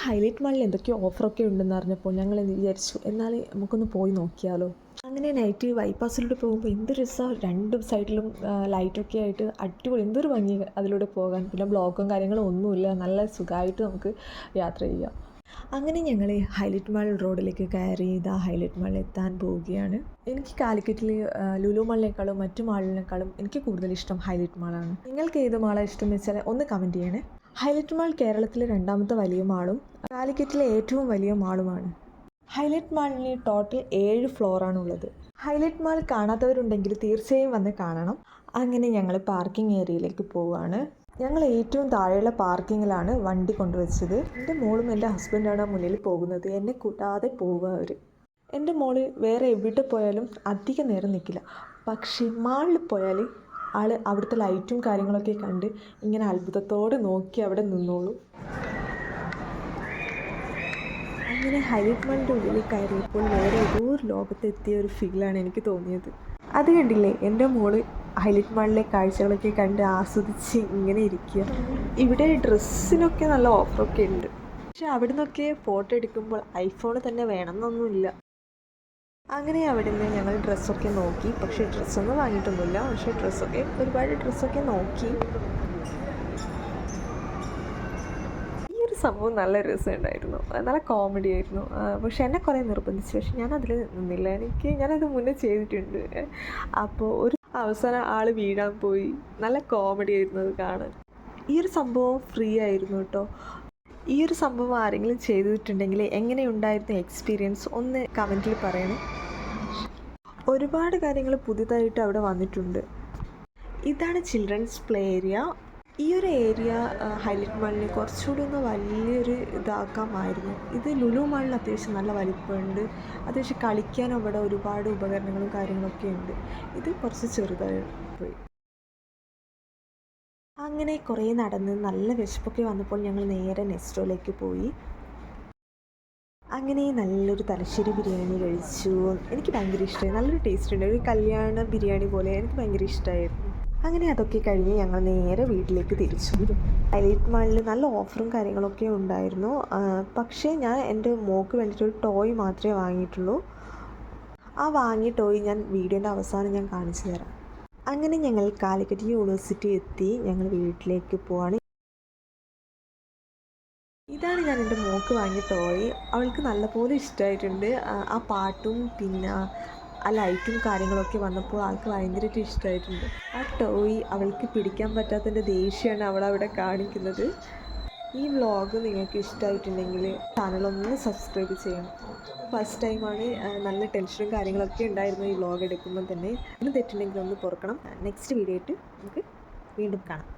Highlight മാളിൽ എന്തൊക്കെയോ ഓഫറൊക്കെ ഉണ്ടെന്ന് അറിഞ്ഞപ്പോൾ ഞങ്ങൾ വിചാരിച്ചു എന്നാൽ നമുക്കൊന്ന് പോയി നോക്കിയാലോ. അങ്ങനെ നൈറ്റ് ബൈപ്പാസിലൂടെ പോകുമ്പോൾ എന്ത് രസമാണ്, രണ്ട് സൈഡിലും ലൈറ്റൊക്കെ ആയിട്ട് അടിപൊളി, എന്തൊരു ഭംഗി അതിലൂടെ പോകാൻ. പിന്നെ ബ്ലോക്കും കാര്യങ്ങളും ഒന്നുമില്ല, നല്ല സുഖമായിട്ട് നമുക്ക് യാത്ര ചെയ്യാം. അങ്ങനെ ഞങ്ങൾ ഹൈലൈറ്റ് മാൾ റോഡിലേക്ക് കയറി ഹൈലൈറ്റ് മാളിൽ എത്താൻ പോവുകയാണ്. എനിക്ക് കാലിക്കറ്റിൽ ലുലു മാളിനേക്കാളും മറ്റു മാളിനേക്കാളും എനിക്ക് കൂടുതൽ ഇഷ്ടം ഹൈലൈറ്റ് മാളാണ്. നിങ്ങൾക്ക് ഏത് മാളാണ് ഇഷ്ടം എന്ന് വെച്ചാൽ ഒന്ന് കമൻറ്റ് ചെയ്യണേ. ഹൈലൈറ്റ് മാൾ കേരളത്തിലെ രണ്ടാമത്തെ വലിയ മാളും കാലിക്കറ്റിലെ ഏറ്റവും വലിയ മാളുമാണ്. ഹൈലൈറ്റ് മാളിന് ടോട്ടൽ 7 ഫ്ലോറാണുള്ളത്. ഹൈലൈറ്റ് മാൾ കാണാത്തവരുണ്ടെങ്കിൽ തീർച്ചയായും വന്ന് കാണണം. അങ്ങനെ ഞങ്ങൾ പാർക്കിംഗ് ഏരിയയിലേക്ക് പോവുകയാണ്. ഞങ്ങൾ ഏറ്റവും താഴെയുള്ള പാർക്കിങ്ങിലാണ് വണ്ടി കൊണ്ടുവച്ചത്. എൻ്റെ മോളും എൻ്റെ ഹസ്ബൻഡാണ് മുന്നിൽ പോകുന്നത്, എന്നെ കൂട്ടാതെ പോവുക അവർ. എൻ്റെ മോൾ വേറെ എവിടെ പോയാലും അധികം നേരം നിൽക്കില്ല, പക്ഷേ മാളിൽ പോയാൽ ആൾ അവിടുത്തെ ലൈറ്റും കാര്യങ്ങളൊക്കെ കണ്ട് ഇങ്ങനെ അത്ഭുതത്തോടെ നോക്കി അവിടെ നിന്നോളും. അങ്ങനെ ഹൈലൈറ്റ് മാളിൻ്റെ ഉള്ളിൽ കയറിയപ്പോൾ വേറെ ഏതോ ഒരു ലോകത്തെത്തിയ ഒരു ഫീലാണ് എനിക്ക് തോന്നിയത്. അത് കണ്ടില്ലേ, എൻ്റെ മോള് ഹൈലൈറ്റ് മാളിലെ കാഴ്ചകളൊക്കെ കണ്ട് ആസ്വദിച്ച് ഇങ്ങനെ ഇരിക്കുക. ഇവിടെ ഡ്രസ്സിനൊക്കെ നല്ല ഓഫറൊക്കെ ഉണ്ട്, പക്ഷെ അവിടെ നിന്നൊക്കെ ഫോട്ടോ എടുക്കുമ്പോൾ ഐഫോൺ തന്നെ വേണമെന്നൊന്നുമില്ല. അങ്ങനെ അവിടെ നിന്ന് ഞങ്ങൾ ഡ്രസ്സൊക്കെ നോക്കി, പക്ഷേ ഡ്രസ്സൊന്നും വാങ്ങിയിട്ടൊന്നുമില്ല. പക്ഷേ ഒരുപാട് ഡ്രസ്സൊക്കെ നോക്കി. ഈ ഒരു സംഭവം നല്ല രസമുണ്ടായിരുന്നു, നല്ല കോമഡി ആയിരുന്നു. പക്ഷെ എന്നെ കുറേ നിർബന്ധിച്ചു, പക്ഷെ ഞാനതിൽ നിന്നില്ല. ഞാനത് മുന്നേ ചെയ്തിട്ടുണ്ട്. അപ്പോൾ ഒരു അവസാനം ആൾ വീഴാൻ പോയി. നല്ല കോമഡി ആയിരുന്നു അത് കാണാൻ. ഈ ഒരു സംഭവം ഫ്രീ ആയിരുന്നു കേട്ടോ. ഈ ഒരു സംഭവം ആരെങ്കിലും ചെയ്തിട്ടുണ്ടെങ്കിൽ എങ്ങനെയുണ്ടായിരുന്നു എക്സ്പീരിയൻസ് ഒന്ന് കമൻറ്റിൽ പറയണം. ഒരുപാട് കാര്യങ്ങൾ പുതിയതായിട്ട് അവിടെ വന്നിട്ടുണ്ട്. ഇതാണ് ചിൽഡ്രൻസ് പ്ലേ ഏരിയ. ഈ ഒരു ഏരിയ ഹൈലൈറ്റ് മാളിന് കുറച്ചുകൂടി ഒന്ന് വലിയൊരു ഇതാക്കാമായിരുന്നു. ഇത് ലുലു മാളിൽ അത്യാവശ്യം നല്ല വലിപ്പമുണ്ട്, അത്യാവശ്യം കളിക്കാൻ അവിടെ ഒരുപാട് ഉപകരണങ്ങളും കാര്യങ്ങളൊക്കെ ഉണ്ട്. ഇത് കുറച്ച് ചെറുതായി പോയി. അങ്ങനെ കുറേ നടന്ന് നല്ല വിശപ്പൊക്കെ വന്നപ്പോൾ ഞങ്ങൾ നേരെ നെസ്റ്റോയിലേക്ക് പോയി. അങ്ങനെ നല്ലൊരു തലശ്ശേരി ബിരിയാണി കഴിച്ചു. എനിക്ക് ഭയങ്കര ഇഷ്ടമായി, നല്ലൊരു ടേസ്റ്റ് ഉണ്ട്, ഒരു കല്യാണ ബിരിയാണി പോലെ. എനിക്ക് ഭയങ്കര ഇഷ്ടമായിരുന്നു. അങ്ങനെ അതൊക്കെ കഴിഞ്ഞ് ഞങ്ങൾ നേരെ വീട്ടിലേക്ക് തിരിച്ചു. ഹൈലൈറ്റ് മാളിൽ നല്ല ഓഫറും കാര്യങ്ങളൊക്കെ ഉണ്ടായിരുന്നു. പക്ഷേ ഞാൻ എൻ്റെ മോൾക്ക് വേണ്ടിയിട്ടൊരു ടോയ് മാത്രമേ വാങ്ങിയിട്ടുള്ളൂ. ആ വാങ്ങിയ ടോയ് ഞാൻ വീഡിയോൻ്റെ അവസാനം ഞാൻ കാണിച്ചു തരാം. അങ്ങനെ ഞങ്ങൾ കാലിക്കറ്റ് യൂണിവേഴ്സിറ്റി എത്തി. ഞങ്ങൾ വീട്ടിലേക്ക് പോവാണ്. ഇതാണ് ഞാൻ എൻ്റെ മോൾക്ക് വാങ്ങിയ ടോയ്. അവൾക്ക് നല്ലപോലെ ഇഷ്ടമായിട്ടുണ്ട്. ആ പാട്ടും പിന്നെ ആ ലൈറ്റും കാര്യങ്ങളൊക്കെ വന്നപ്പോൾ ആൾക്ക് ഭയങ്കരമായിട്ട് ഇഷ്ടമായിട്ടുണ്ട്. ആ ടോയ് അവൾക്ക് പിടിക്കാൻ പറ്റാത്തതിൻ്റെ ദേഷ്യമാണ് അവളവിടെ കാണിക്കുന്നത്. ഈ വ്ളോഗ് നിങ്ങൾക്ക് ഇഷ്ടമായിട്ടുണ്ടെങ്കിൽ ചാനലൊന്ന് സബ്സ്ക്രൈബ് ചെയ്യണം. ഫസ്റ്റ് ടൈമാണ്, നല്ല ടെൻഷനും കാര്യങ്ങളൊക്കെ ഉണ്ടായിരുന്നു ഈ വ്ളോഗ് എടുക്കുമ്പോൾ തന്നെ. ഒന്ന് തെറ്റുണ്ടെങ്കിൽ ഒന്ന് പൊറുക്കണം. നെക്സ്റ്റ് വീഡിയോ ആയിട്ട് നമുക്ക് വീണ്ടും കാണാം.